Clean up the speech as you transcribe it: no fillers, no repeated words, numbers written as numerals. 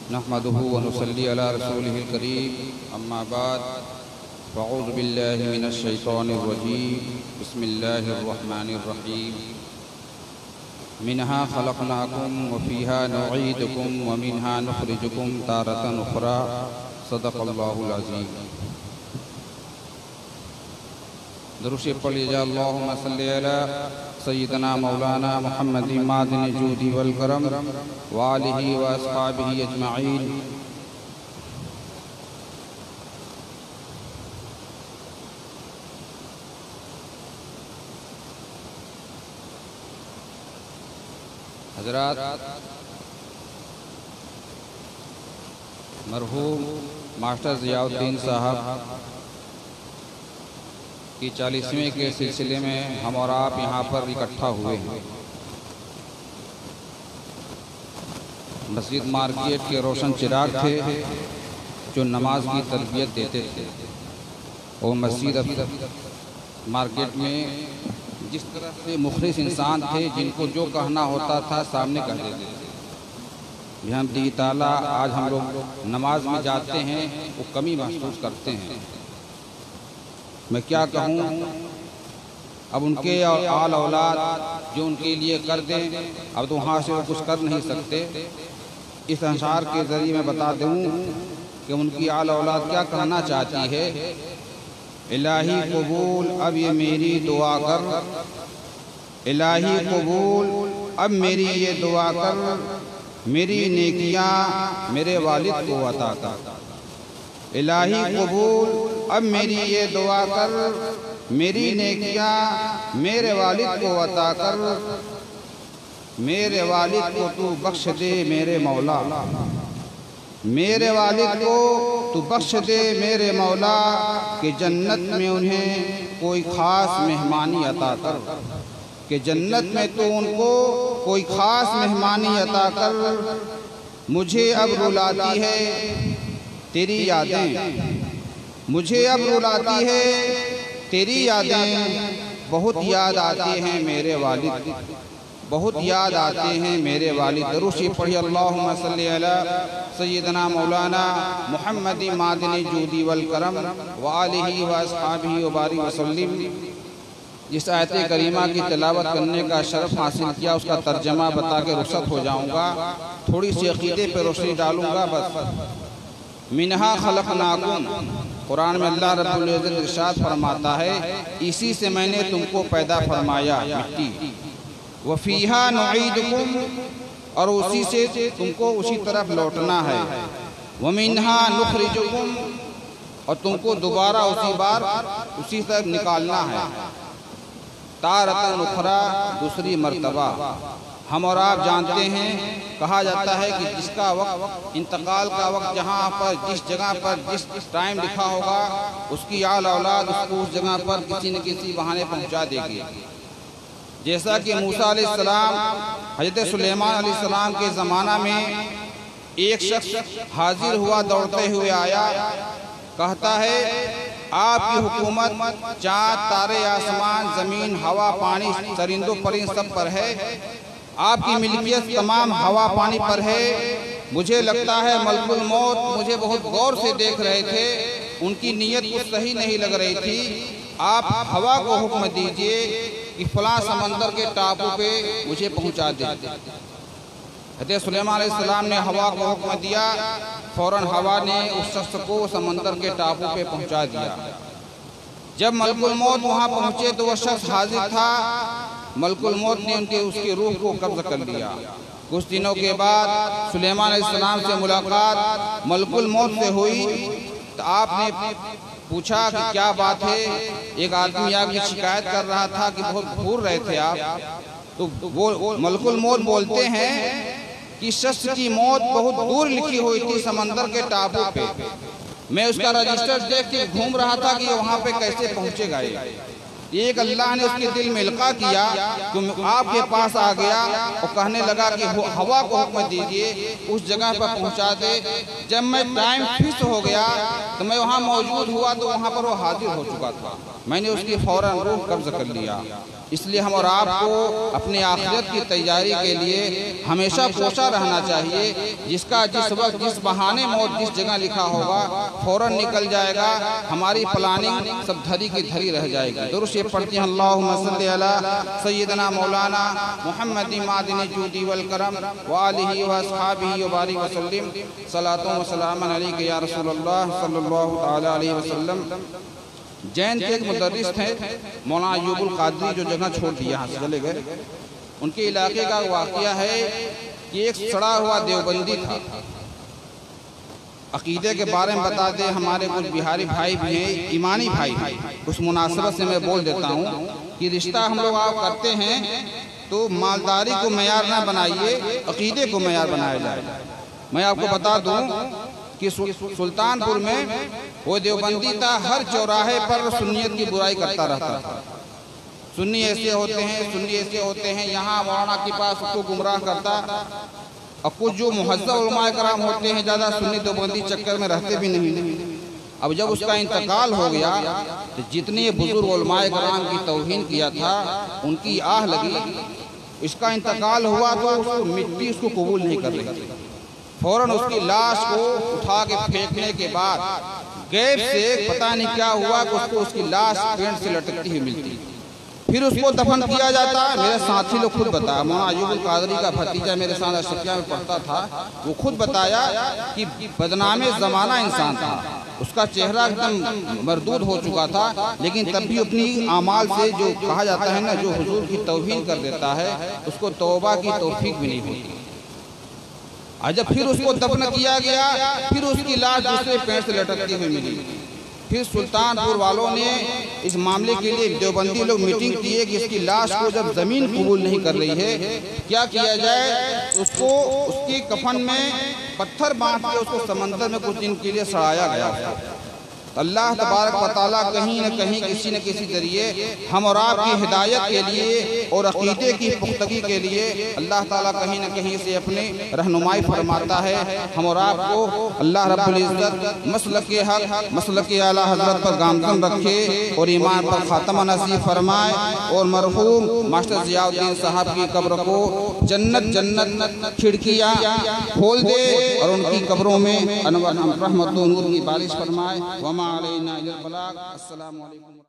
नहमदुहु व नुसल्ली अला रसूलिहिल करीम, अम्मा बाद, फ़अऊज़ु बिल्लाहि मिनश शैतानिर रजीम, बिस्मिल्लाहिर रहमानिर रहीम। मिनहा खलक़नाकुम व फ़ीहा नुईदुकुम व मिनहा नुख़रिजुकुम तारतन उख़रा। सदक़ल्लाहुल अज़ीम। दुरूद शरीफ पढ़ लीजिए। अल्लाहुम्मा सल्लि अला सय्यिदना मौलाना मुहम्मदिन मादिनिल जूदि वल करम व आलिहि व अस्हाबिहि अजमईन। हज़रात, मरहूम मास्टर ज़ियाउद्दीन साहब की 40वें के सिलसिले में हम और आप यहाँ पर इकट्ठा हुए हैं। मस्जिद मार्केट के रोशन चिराग थे जो नमाज की तरबियत देते थे, और मस्जिद मार्केट में जिस तरह से मुखलिस इंसान थे जिनको जो कहना होता था सामने कह देते थे। बिहम्दिही ताला आज हम लोग नमाज में जाते हैं वो कमी महसूस करते हैं। मैं क्या कहूँ, अब उनके आल औलाद जो उनके लिए कर दें, अब तो वहाँ से वो कुछ कर नहीं सकते। इस अंशार के ज़रिए मैं बता दूँ कि उनकी आल औलाद क्या कहना चाहती है। इलाही कबूल अब ये मेरी दुआ कर, इलाही कबूल अब मेरी ये दुआ कर, मेरी नेकियां मेरे वालिद को अता कर। इलाही कबूल अब मेरी ये दुआ कर, मेरी नेकियां मेरे वालिद को अता कर। मेरे वालिद को तू बख्श दे मेरे मौला, मेरे वालिद को तू बख्श दे मेरे मौला, कि जन्नत में उन्हें कोई ख़ास मेहमानी अता कर, कि जन्नत में तो उनको कोई ख़ास मेहमानी अता कर। मुझे अब रुलाती है तेरी यादें, मुझे अब रुलाती है तेरी यादें, बहुत याद आती हैं मेरे वालिद, बहुत याद आते हैं मेरे वालिद। दुरूद शरीफ पढ़िए। अल्लाहुम्मा सल्लि अला सय्यिदना मौलाना मुहम्मदिन मादिनिल जूदि वल करम व आलिहि व अस्हाबिहि व बारिक वसल्लिम। जिस आयत करीमा की तिलावत करने का शरफ हासिल किया उसका तर्जमा बता के रुखसत हो जाऊँगा। थोड़ी सी अक़ीदे पर रोशनी डालूँगा बस। मिनहा खलक़नाकुम, कुरान में अल्लाह रब्बुल इज़्ज़त इरशाद फरमाता है, इसी से मैंने तुमको पैदा फरमाया मिट्टी। व फ़ीहा नुईदुकुम, और उसी से तुमको उसी तरफ लौटना है। व मिन्हा नुख़रिजुकुम, और तुमको दोबारा उसी बार उसी तरफ निकालना है। तारतन उख़रा, दूसरी मर्तबा। हम और आप जानते हैं, कहा जाता है कि जिसका वक्त इंतकाल का वक्त जहाँ पर जिस जगह पर जिस टाइम लिखा होगा उसकी आल औलाद उसको उस जगह पर किसी न किसी बहाने पहुँचा देगी। जैसा कि मूसा अलैहिस्सलाम हज़रत सुलेमान अलैहिस्सलाम के ज़माना में एक शख्स हाजिर हुआ, दौड़ते हुए आया, कहता है आपकी हुकूमत चाँद तारे आसमान ज़मीन हवा पानी चरिंदों परिंद सब पर है, आपकी मिल्कियत तमाम हवा पानी पर है। मुझे लगता है मलकुल मौत मुझे बहुत गौर से देख रहे थे, उनकी नीयत कुछ सही नहीं लग रही थी। आप हवा को हुक्म दीजिए कि फलां समंदर के टापू पे मुझे पहुंचा दे। हज़रत सुलेमान अलैहिस्सलाम ने हवा को हुक्म दिया, फ़ौरन हवा ने उस शख्स को समंदर के टापू पे पहुंचा दिया। जब मलकुल मौत वहां पहुंचे तो वह शख्स हाजिर था। मलकुल मौत ने उसकी रूह को कब्ज़ कर लिया। कुछ दिनों के बाद सुलेमान अलैहिस्सलाम से मुलाकात मलकुल मौत से हुई तो आपने पूछा कि क्या बात है। एक आदमी आपकी शिकायत कर रहा था कि बहुत घूर रहे थे आप। तो वो मलकुल मौत बोलते हैं कि शख्स की मौत बहुत दूर लिखी हुई थी समंदर के टापू पे, मैं उसका रजिस्टर देख के घूम रहा था कि वहाँ पे कैसे पहुँचेगा। एक अल्लाह ने उसके दिल में इल्का किया कि आपके पास आ गया और कहने लगा कि हवा को हुक्म दीजिए उस जगह पर पहुंचा दे। जब मैं टाइम फिक्स हो गया तो मैं वहाँ मौजूद हुआ तो वहाँ पर वो हाजिर हो चुका था। मैंने उसकी फौरन रूह कब्ज़ कर लिया। इसलिए हम और आपको अपनी आखिरत की तैयारी के लिए हमेशा कोशा रहना चाहिए। जिसका जिस वक्त जिस बहाने मौत जिस जगह लिखा होगा फौरन निकल जाएगा। हमारी प्लानिंग सब धरी की धरी रह जाएगी। दुरूद शरीफ पढ़ते हैं, अल्लाहुम्मा सल्ली अला सय्यदना मौलाना मुहम्मद मादिन जूदी वल करम व आलिहि व अस्हाबिहि व बारिक वसल्लम सलातो व सलामन अलैका या रसूलल्लाह सल्लल्लाहु तआला अलैहि वसल्लम। जैन के एक मुदर्रिस थे मौलाना अय्यूबुल कादरी, जो जगह छोड़ दिया यहाँ से चले गए। उनके इलाके का वाक़या है कि एक सड़ा हुआ देवबंदी था। अकीदे के बारे में बता दे, हमारे कुछ बिहारी भाई भी हैं, ईमानी भाई हैं। उस मुनासबत से मैं बोल देता हूँ कि रिश्ता हम लोग आप करते हैं तो मालदारी को मयार ना बनाइए, अकीदे को मयार बनाया जाए। मैं आपको बता दूँ कि सुल्तानपुर में वो देवबंदी था, हर चौराहे पर सुन्नियत की बुराई करता रहता था। सुन्नी ऐसे होते हैं, सुन्नी ऐसे होते हैं। यहाँ मौलाना के पास उसको गुमराह करता। और कुछ जो मुहज़्ज़ब उलमाए कराम होते हैं ज़्यादा सुन्नी देवबंदी चक्कर में रहते भी नहीं। अब जब उसका इंतकाल हो गया तो जितने बुजुर्ग उलमाए कराम की तौहीन किया था उनकी आह लगी। इसका इंतकाल हुआ तो उसको मिट्टी उसको कबूल नहीं कर रही थी। फौरन उसकी लाश को उठा के फेंकने के बाद गैब से पता नहीं क्या हुआ कि उसको उसकी लाश पेड़ से लटकती हुई मिलती। फिर उसको दफन किया जाता। मेरे साथी लोग खुद बताया, मौलाना अय्यूबुल कादरी का भतीजा मेरे साथ अशफिया में पढ़ता था, वो खुद बताया कि बदनामे ज़माना इंसान था। उसका चेहरा एकदम मरदूद हो चुका था, लेकिन तब भी अपनी आमाल से जो कहा जाता है ना, जो हुजूर की तौहीन कर देता है उसको तौबा की तौफीक भी नहीं होती। और जब फिर उसको दफन किया गया फिर उसकी लाश दूसरे पेड़ से लटकती हुई मिली। फिर सुल्तानपुर वालों ने इस मामले के लिए देवबंदी लोग मीटिंग किए कि इसकी लाश को जब ज़मीन कबूल नहीं कर रही है क्या किया जाए। उसको उसकी कफन में पत्थर बांध के उसको समंदर में कुछ दिन के लिए सड़ाया गया। अल्लाह तबारक व तआला कहीं न कहीं किसी न किसी जरिए हम और आपकी हिदायत के लिए और अकीदे की पुख्तगी के लिए अल्लाह ताला कहीं न कहीं से अपने रहनुमाई फरमाता है। हम और आपको अल्लाह रब्बुल इज़्ज़त मसलक हक मसलक आला हज़रत पर गामज़न रखे और ईमान पर खात्मा नसीब फरमाए और मरहूम मास्टर ज़ियाउद्दीन साहब की कब्र को जन्नत जन्नत खिड़कियाँ खोल दे और उनकी कब्रों में अनवर रहमत व नूर की बारिश फरमाए। वमा अलैना इल्लल बलाग। अस्सलामु अलैकुम।